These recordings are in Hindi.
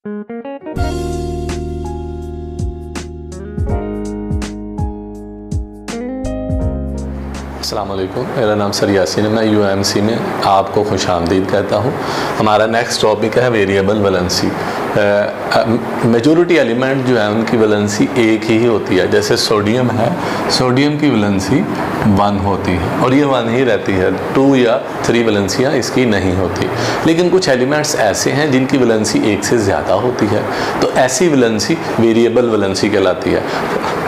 अस्सलाम वालेकुम, मेरा नाम सर यासीन है। मैं UMC में आपको खुशामदीद कहता हूँ। हमारा नेक्स्ट टॉपिक है वेरिएबल वैलेंसी। मेजॉरिटी एलिमेंट जो है उनकी वैलेंसी एक ही होती है। जैसे सोडियम है, सोडियम की वैलेंसी 1 होती है और ये 1 ही रहती है, 2 या 3 वैलेंसियाँ इसकी नहीं होती। लेकिन कुछ एलिमेंट्स ऐसे हैं जिनकी वैलेंसी 1 से ज़्यादा होती है, तो ऐसी वैलेंसी वेरिएबल वैलेंसी कहलाती है।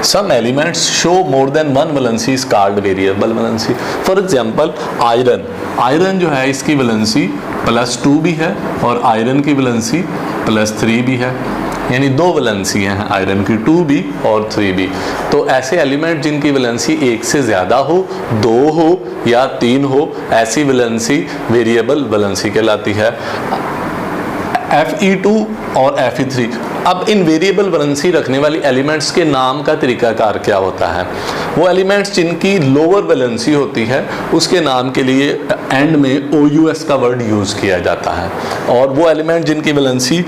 Some elements show more than 1 valency is called variable valency. For example iron जो है इसकी वैलेंसी +2 भी है और आयरन की वैलेंसी +3 भी है, यानी 2 वैलेंसियाँ हैं आयरन की, 2 भी और 3 भी। तो ऐसे एलिमेंट जिनकी वैलेंसी 1 से ज़्यादा हो, 2 हो या 3 हो, ऐसी वैलेंसी वेरिएबल वैलेंसी कहलाती है। Fe2 और Fe3। अब इन वेरिएबल वैलेंसी रखने वाली एलिमेंट्स के नाम का तरीकाकार क्या होता है? वो एलिमेंट्स जिनकी लोअर वैलेंसी होती है उसके नाम के लिए एंड में OUS का वर्ड यूज़ किया जाता है, और वो एलिमेंट जिनकी वैलेंसी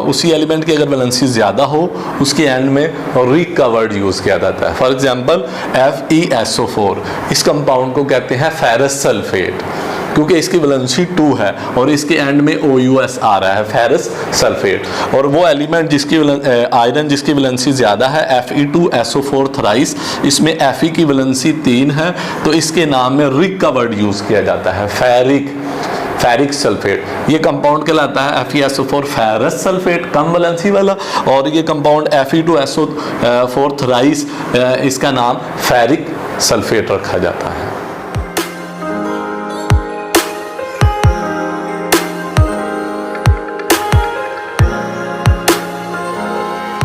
उसी एलिमेंट की अगर वैलेंसी ज़्यादा हो उसके एंड में रिक का वर्ड यूज़ किया जाता है। फॉर एग्जांपल FeSO4, इस कंपाउंड को कहते हैं फेरस सल्फेट, क्योंकि इसकी वैलेंसी 2 है और इसके एंड में OUS आ रहा है, फेरस सल्फेट। और वो एलिमेंट जिसकी आयरन जिसकी वैलेंसी ज़्यादा है, Fe2SO4 थ्राइस, इसमें Fe की वैलेंसी 3 है, तो इसके नाम में रिक का वर्ड यूज़ किया जाता है, फेरिक सल्फेट। ये कंपाउंड कहलाता है FeSO4 फेरस सल्फेट, कम वैलेंसी वाला, और ये कंपाउंड Fe2SO4 थ्राइस, इसका नाम फेरिक सल्फेट रखा जाता है।